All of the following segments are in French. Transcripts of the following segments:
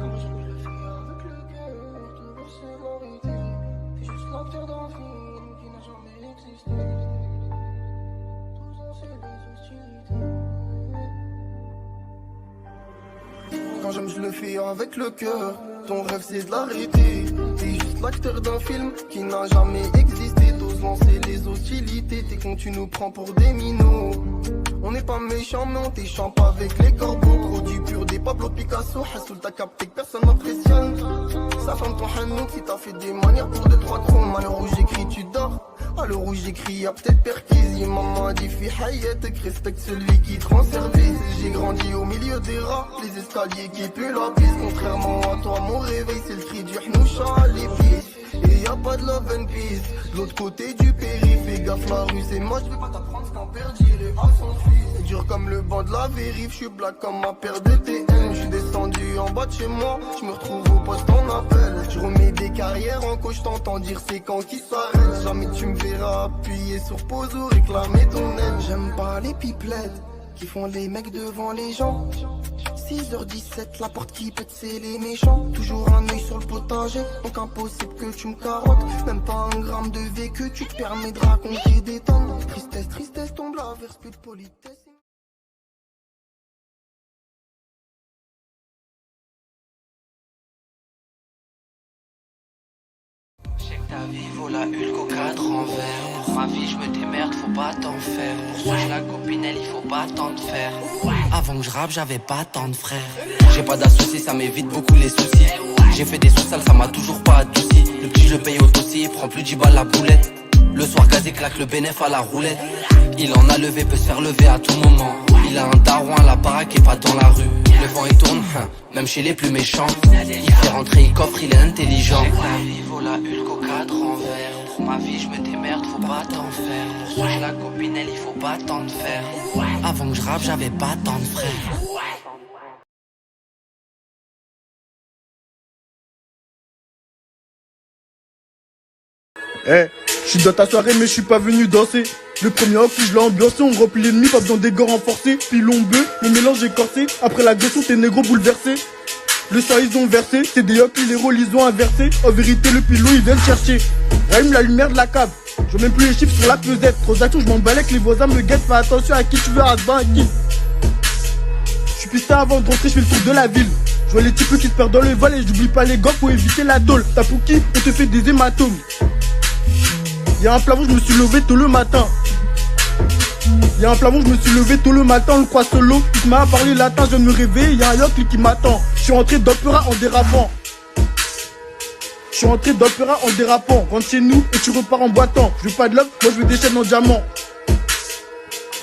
Comme je le fais avec le cœur, tout verser la vérité. T'es juste l'acteur d'un film qui n'a jamais existé. Tout ça c'est des hostilités. Quand j'aime, je le fais avec le cœur. Ton rêve c'est de l'arrêter. T'es juste l'acteur d'un film qui n'a jamais existé. T'oses lancer les hostilités. T'es con, tu nous prends pour des minots. On n'est pas méchants mais on t'échampe avec les corbeaux. Produit pur des Pablo Picasso. Hassoul t'as capté que personne n'impressionne. Sa femme ton hanouk si t'as fait des manières pour 2-3 chromes. À l'heure où j'écris tu dors. À l'heure où j'écris y'a peut-être perquisi. Maman a dit fi hayatek, respecte celui qui te rend service. J'ai grandi au milieu des rats, les escaliers qui puent la piste. Contrairement à toi mon réveil c'est le cri du hnoucha à l'épice. Et y'a pas de love and peace, de l'autre côté du périph'. Fais gaffe la rue c'est moche, je vais pas t'apprendre ce qu'un père dirait à son fils. C'est dur comme le banc de la vérif, je suis black comme ma paire de TN. Je suis descendu en bas de chez moi, je me retrouve au poste en appel. Je remets des carrières en coach, t'entends dire c'est quand qui s'arrête. Jamais tu me verras appuyer sur pause ou réclamer ton aide. J'aime pas les pipelettes qui font les mecs devant les gens. 6h17, la porte qui pète, c'est les méchants. Toujours un œil sur le potager, donc impossible que tu me carottes. Même pas un gramme de vécu, tu te permets de raconter des tonnes. Tristesse, tristesse, tombe là, verse plus de politesse. J'ai que ta vie vaut la Hulk au cadre en verre. Pour ma vie je me démerde, faut pas t'en faire. Pour ça la copinelle, il faut pas tant de faire. Avant que je rappe, j'avais pas tant de frères. J'ai pas d'associés, ça m'évite beaucoup les soucis. J'ai fait des sous sales, ça m'a toujours pas adouci. Le petit je le paye au dossier, il prend plus 10 balles la boulette. Le soir gazé claque le bénéf à la roulette. Il en a levé, peut se faire lever à tout moment. Il a un daron à la baraque et pas dans la rue. Le vent il tourne, même chez les plus méchants. Il fait rentrer, il coffre, il est intelligent. La vie vaut la Hulk au cadre en verre. Pour ma vie je me démerde, faut pas t'en faire. Pour ça la copinelle, il faut pas tant de faire. Avant que je rappe, j'avais pas tant de frères. Eh, je suis dans ta soirée mais je suis pas venu danser. Le premier coup je l'ai ambiancé, on remplit l'ennemi, pas besoin des gants renforcés. Pilon bleu, le mélange est corsé, après l'agression t'es négro bouleversé. Le sang ils ont versé, c'est des hockey, les rôles ils ont inversé. En vérité le pilon ils viennent chercher. Rallume la lumière de la cave, je mets même plus les chiffres sur la pesette. Trop d'actions, je m'en balais que les voisins me guettent, fais attention à qui tu veux, à se à qui. Je suis pisté avant de rentrer, je fais le tour de la ville. Je vois les types qui se perdent dans le vol et j'oublie pas les gants pour éviter la tôle. T'as pour qui on te fait des hématomes. Y'a un plafond, je me suis levé tôt le matin. Y'a un plafond, je me suis levé tôt le matin, on le croit solo. Il m'a parlé latin, je viens de me réveiller, y'a un yoke qui m'attend. Je suis rentré d'opéra en dérapant. Je suis rentré d'opéra en dérapant. Rentre chez nous et tu repars en boitant. Je veux pas de love, moi je veux des chaînes en diamant.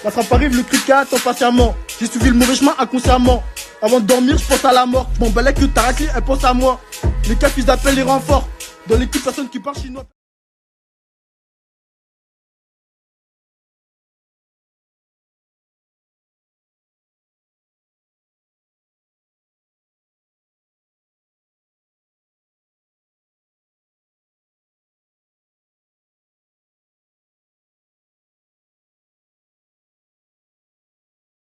La frappe arrive, le truc attend patiemment. J'ai suivi le mauvais chemin inconsciemment. Avant de dormir, je pense à la mort. Je m'en balais que ta raclée, elle pense à moi. Les keufs, ils appellent les renforts. Dans l'équipe, personne qui parle chinois.